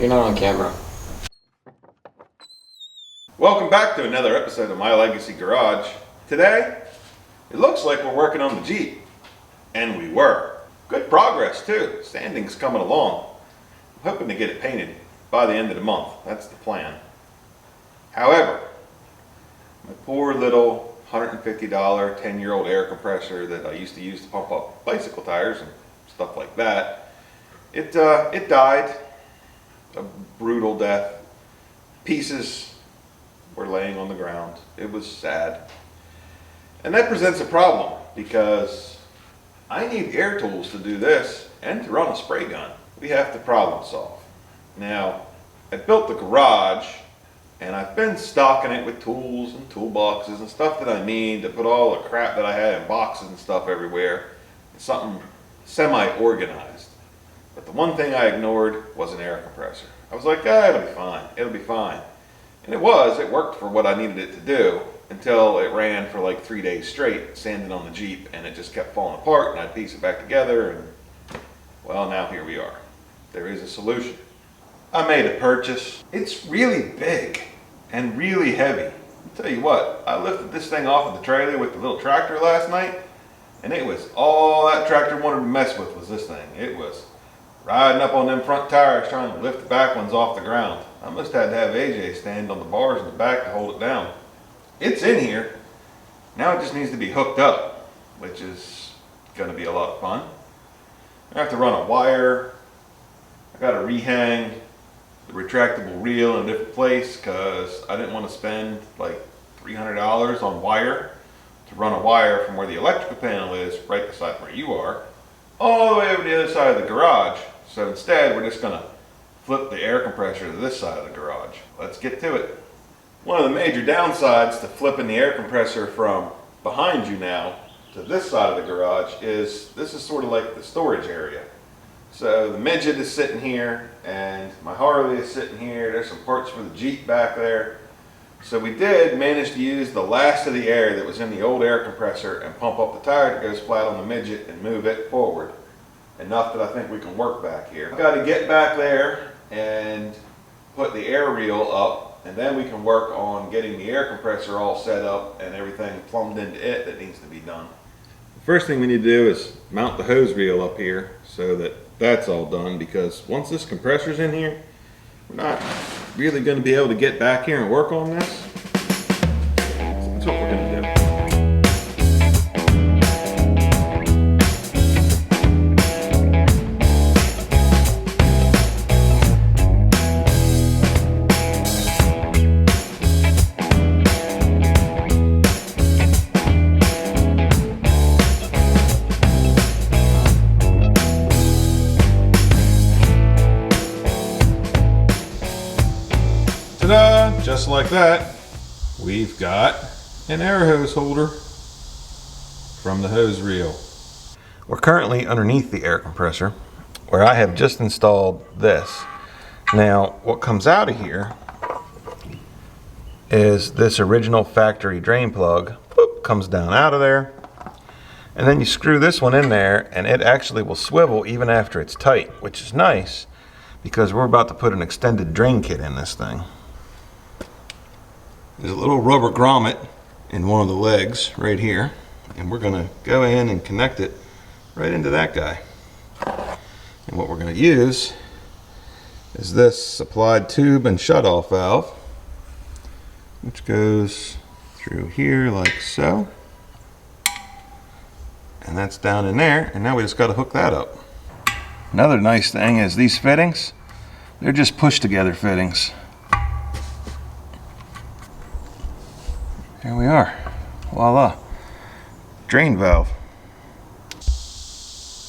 You're not on camera. Welcome back to another episode of My Legacy Garage. Today, it looks like we're working on the Jeep. And we were. Good progress too. Sanding's coming along. I'm hoping to get it painted by the end of the month. That's the plan. However, my poor little $150 10-year-old air compressor that I used to use to pump up bicycle tires and stuff like that, it died a brutal death. Pieces were laying on the ground. It was sad. And that presents a problem because I need air tools to do this and to run a spray gun. We have to problem solve. Now, I built the garage and I've been stocking it with tools and toolboxes and stuff that I need to put all the crap that I had in boxes and stuff everywhere in something semi-organized. But the one thing I ignored was an air compressor. I was like, it'll be fine, it'll be fine. And it worked for what I needed it to do until it ran for like 3 days straight, sanding on the Jeep, and it just kept falling apart, and I'd piece it back together, and well, now here we are. There is a solution. I made a purchase. It's really big and really heavy. I'll tell you what, I lifted this thing off of the trailer with the little tractor last night, and it was all that tractor wanted to mess with was this thing. It was riding up on them front tires trying to lift the back ones off the ground. I must have had to have AJ stand on the bars in the back to hold it down. It's in here. Now it just needs to be hooked up, which is going to be a lot of fun. I have to run a wire. I got to rehang the retractable reel in a different place because I didn't want to spend like $300 on wire to run a wire from where the electrical panel is, right beside where you are, all the way over the other side of the garage. So instead, we're just going to flip the air compressor to this side of the garage. Let's get to it. One of the major downsides to flipping the air compressor from behind you now to this side of the garage is this is sort of like the storage area. So the midget is sitting here and my Harley is sitting here. There's some parts for the Jeep back there. So we did manage to use the last of the air that was in the old air compressor and pump up the tire that goes flat on the midget and move it forward. Enough that I think we can work back here. I've got to get back there and put the air reel up, and then we can work on getting the air compressor all set up and everything plumbed into it that needs to be done. The first thing we need to do is mount the hose reel up here so that that's all done, because once this compressor's in here, we're not really going to be able to get back here and work on this. So that's what we're going to do. Ta-da! Just like that, we've got an air hose holder from the hose reel. We're currently underneath the air compressor where I have just installed this. Now, what comes out of here is this original factory drain plug. Boop, comes down out of there. And then you screw this one in there and it actually will swivel even after it's tight, which is nice because we're about to put an extended drain kit in this thing. There's a little rubber grommet in one of the legs right here, and we're going to go in and connect it right into that guy. And what we're going to use is this supplied tube and shutoff valve, which goes through here like so. And that's down in there, and now we just got to hook that up. Another nice thing is these fittings, they're just push together fittings. Here we are. Voila. Drain valve.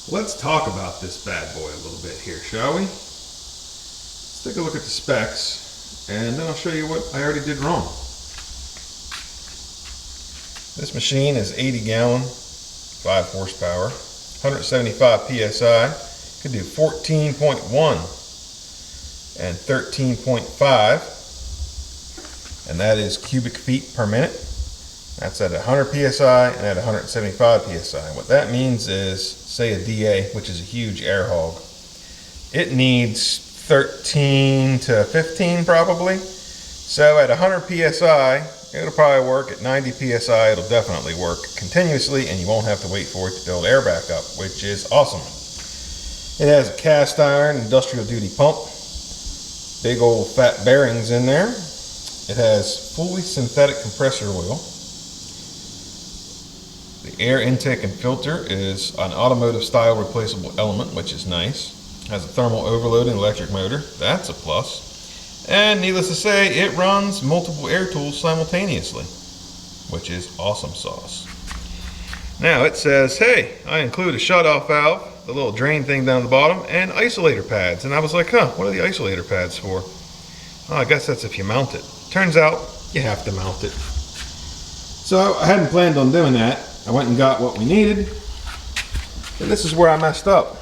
Let's talk about this bad boy a little bit here, shall we? Let's take a look at the specs, and then I'll show you what I already did wrong. This machine is 80 gallon, 5 horsepower, 175 PSI. Could do 14.1 and 13.5. And that is cubic feet per minute. That's at 100 psi and at 175 psi. What that means is, say a DA, which is a huge air hog, it needs 13 to 15 probably. So at 100 psi, it'll probably work. At 90 psi, it'll definitely work continuously, and you won't have to wait for it to build air back up, which is awesome. It has a cast iron industrial duty pump, big old fat bearings in there. It has fully synthetic compressor oil. The air intake and filter is an automotive style replaceable element, which is nice. Has a thermal overloading electric motor, that's a plus. And needless to say, it runs multiple air tools simultaneously, which is awesome sauce. Now it says, hey, I include a shut-off valve, the little drain thing down the bottom, and isolator pads. And I was like, huh, what are the isolator pads for? Oh, I guess that's if you mount it. Turns out, you have to mount it. So I hadn't planned on doing that. I went and got what we needed. And this is where I messed up.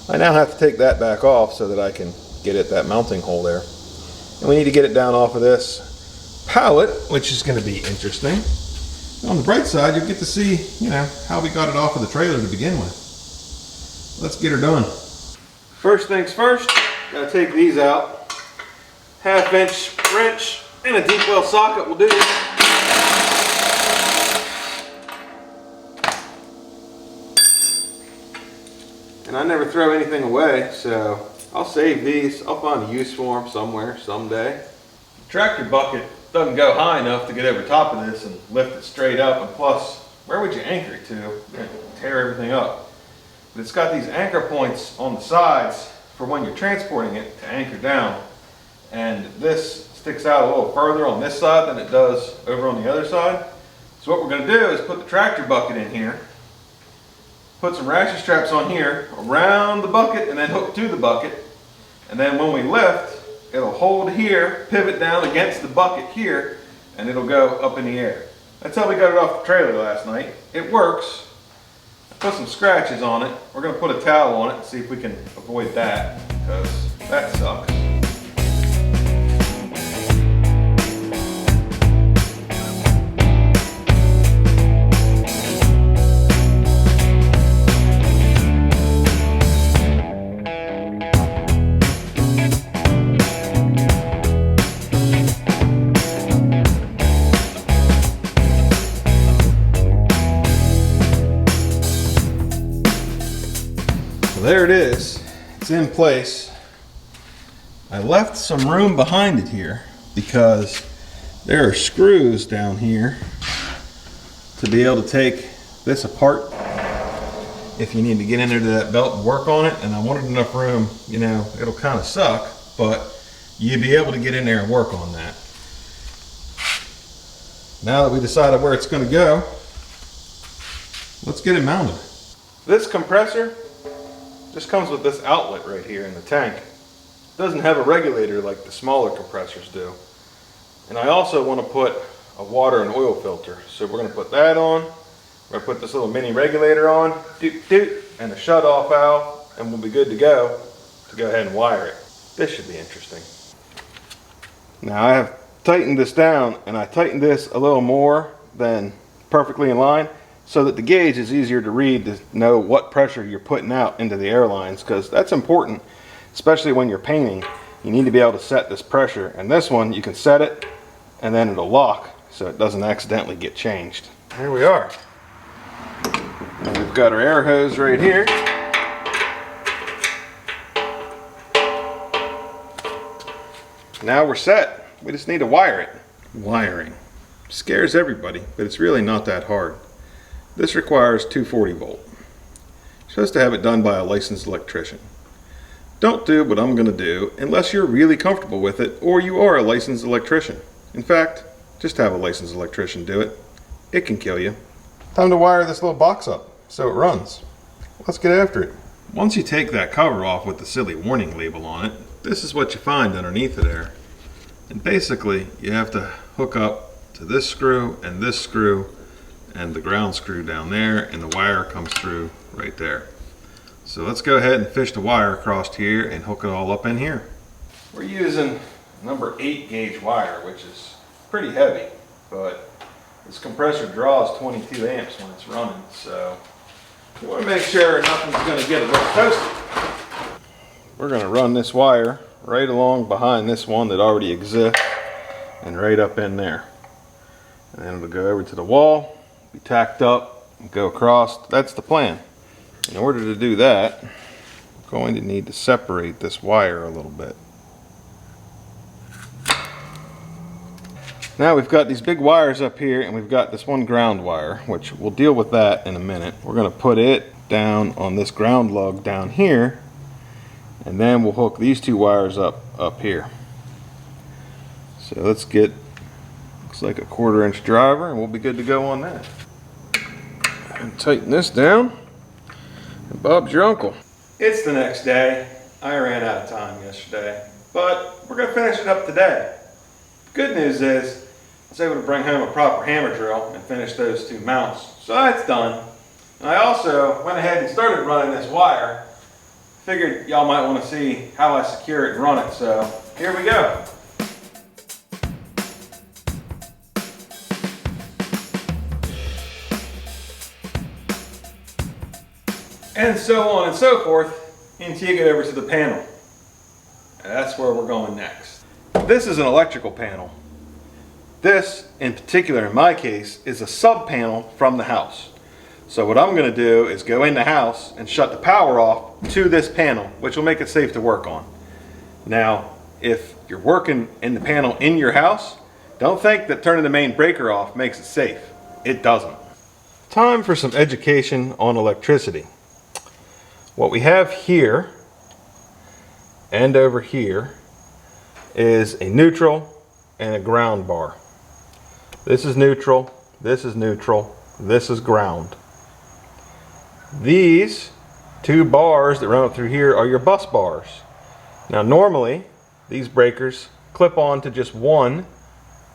I now have to take that back off so that I can get it that mounting hole there. And we need to get it down off of this pallet, which is going to be interesting. On the bright side, you'll get to see, how we got it off of the trailer to begin with. Let's get her done. First things first, gotta take these out. 1/2 inch wrench and a deep well socket will do. And I never throw anything away, so I'll save these. I'll find a use for them somewhere, someday. The tractor bucket doesn't go high enough to get over top of this and lift it straight up, and plus, where would you anchor it to? You're gonna tear everything up. But it's got these anchor points on the sides for when you're transporting it to anchor down. And this sticks out a little further on this side than it does over on the other side. So what we're gonna do is put the tractor bucket in here, put some ratchet straps on here around the bucket and then hook to the bucket. And then when we lift, it'll hold here, pivot down against the bucket here, and it'll go up in the air. That's how we got it off the trailer last night. It works. I put some scratches on it. We're gonna put a towel on it and see if we can avoid that, because that sucks. There it is. It's in place. I left some room behind it here because there are screws down here to be able to take this apart if you need to get in there to that belt and work on it. And I wanted enough room, it'll kind of suck, but you'd be able to get in there and work on that. Now that we decided where it's going to go, let's get it mounted. This compressor just comes with this outlet right here in the tank. It doesn't have a regulator like the smaller compressors do. And I also want to put a water and oil filter. So we're going to put that on. We're going to put this little mini regulator on, doot doot, and a shut-off valve, and we'll be good to go ahead and wire it. This should be interesting. Now I have tightened this down, and I tightened this a little more than perfectly in line, so that the gauge is easier to read to know what pressure you're putting out into the air lines, because that's important, especially when you're painting. You need to be able to set this pressure, and this one you can set it and then it'll lock so it doesn't accidentally get changed. Here we are. We've got our air hose right here. Now we're set. We just need to wire it. Wiring scares everybody, but it's really not that hard. This requires 240 volt. You're supposed to have it done by a licensed electrician. Don't do what I'm going to do unless you're really comfortable with it or you are a licensed electrician. In fact, just have a licensed electrician do it. It can kill you. Time to wire this little box up so it runs. Let's get after it. Once you take that cover off with the silly warning label on it, this is what you find underneath it there. And basically, you have to hook up to this screw and the ground screw down there, and the wire comes through right there. So let's go ahead and fish the wire across here and hook it all up in here. We're using number 8 gauge wire, which is pretty heavy, but this compressor draws 22 amps when it's running, so you want to make sure nothing's going to get a little toasted. we're going to run this wire right along behind this one that already exists and right up in there. And then it'll go over to the wall, be tacked up, and go across. That's the plan. In order to do that, we're going to need to separate this wire a little bit. Now we've got these big wires up here, and we've got this one ground wire, which we'll deal with that in a minute. We're going to put it down on this ground lug down here, and then we'll hook these two wires up here. So let's get, looks like a 1/4 inch driver, and we'll be good to go on that. And tighten this down, and Bob's your uncle. It's the next day. I ran out of time yesterday, but we're going to finish it up today. Good news is I was able to bring home a proper hammer drill and finish those two mounts. So that's done. And I also went ahead and started running this wire. Figured y'all might want to see how I secure it and run it, so here we go. And so on and so forth until you get over to the panel. And that's where we're going next. This is an electrical panel. This, in particular in my case, is a sub panel from the house. So what I'm going to do is go in the house and shut the power off to this panel, which will make it safe to work on. Now, if you're working in the panel in your house, don't think that turning the main breaker off makes it safe. It doesn't. Time for some education on electricity. What we have here and over here is a neutral and a ground bar. This is neutral, this is neutral, this is ground. These two bars that run up through here are your bus bars. Now normally these breakers clip on to just one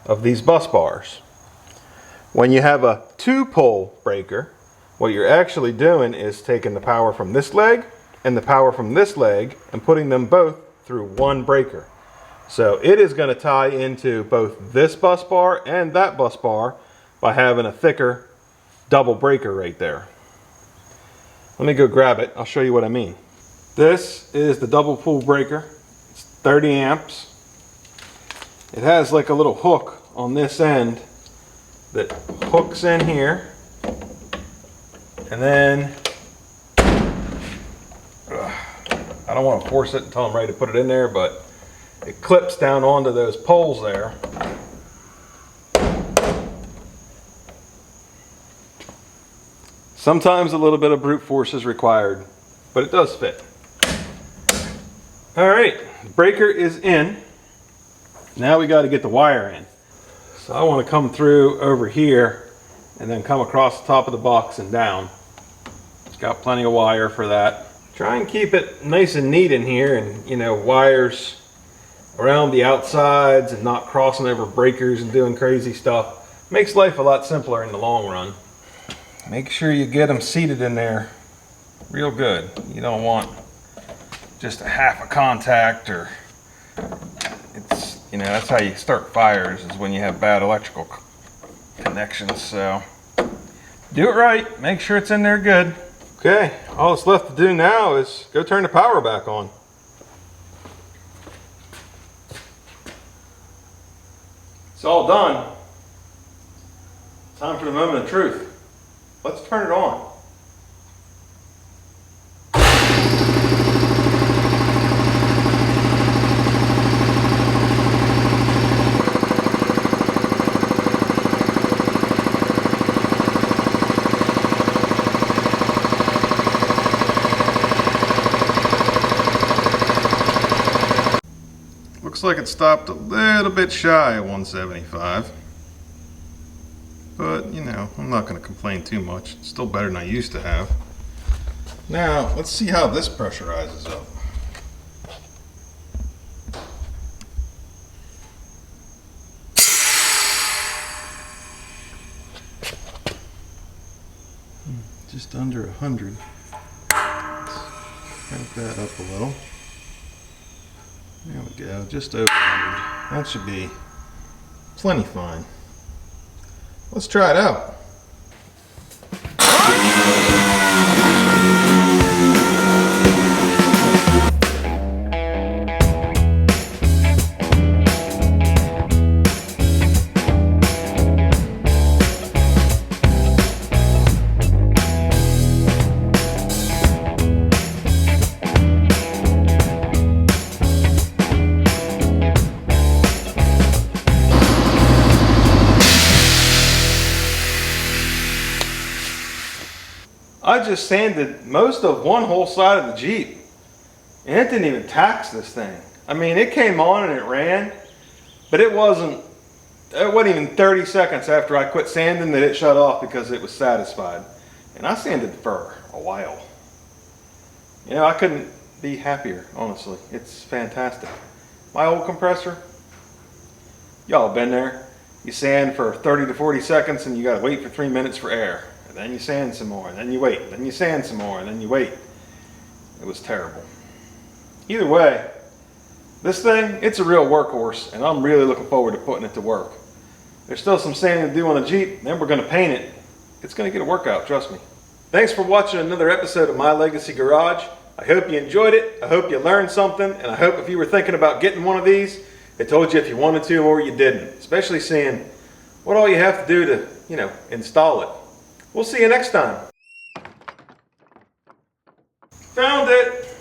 of these bus bars. When you have a 2-pole breaker, what you're actually doing is taking the power from this leg and the power from this leg and putting them both through one breaker. So it is going to tie into both this bus bar and that bus bar by having a thicker double breaker right there. Let me go grab it. I'll show you what I mean. This is the double pull breaker. It's 30 amps. It has like a little hook on this end that hooks in here. And then, I don't want to force it until I'm ready to put it in there, but it clips down onto those poles there. Sometimes a little bit of brute force is required, but it does fit. All right, the breaker is in. Now we got to get the wire in. So I want to come through over here and then come across the top of the box and down. It's got plenty of wire for that. Try and keep it nice and neat in here, and you know, wires around the outsides and not crossing over breakers and doing crazy stuff. Makes life a lot simpler in the long run. Make sure you get them seated in there real good. You don't want just a half a contact, or it's, you know, that's how you start fires, is when you have bad electrical connections. So do it right, make sure it's in there good. Okay, all that's left to do now is go turn the power back on. It's all done. Time for the moment of truth. Let's turn it on. Looks like it stopped a little bit shy of 175. But, you know, I'm not going to complain too much. It's still better than I used to have. Now, let's see how this pressurizes up. Just under 100. Let's crank that up a little. There we go, just over 100. That should be plenty fine. Let's try it out. I just sanded most of one whole side of the Jeep. And it didn't even tax this thing. I mean, it came on and it ran, but it wasn't even 30 seconds after I quit sanding that it shut off because it was satisfied. And I sanded for a while. You know, I couldn't be happier, honestly. It's fantastic. My old compressor, y'all been there. You sand for 30 to 40 seconds and you gotta wait for 3 minutes for air. And then you sand some more, and then you wait, then you sand some more, and then you wait. It was terrible. Either way, this thing, it's a real workhorse, and I'm really looking forward to putting it to work. There's still some sanding to do on the Jeep, then we're gonna paint it. It's gonna get a workout, trust me. Thanks for watching another episode of My Legacy Garage. I hope you enjoyed it, I hope you learned something, and I hope if you were thinking about getting one of these, it told you if you wanted to or you didn't, especially seeing what all you have to do to, you know, install it. We'll see you next time. Found it!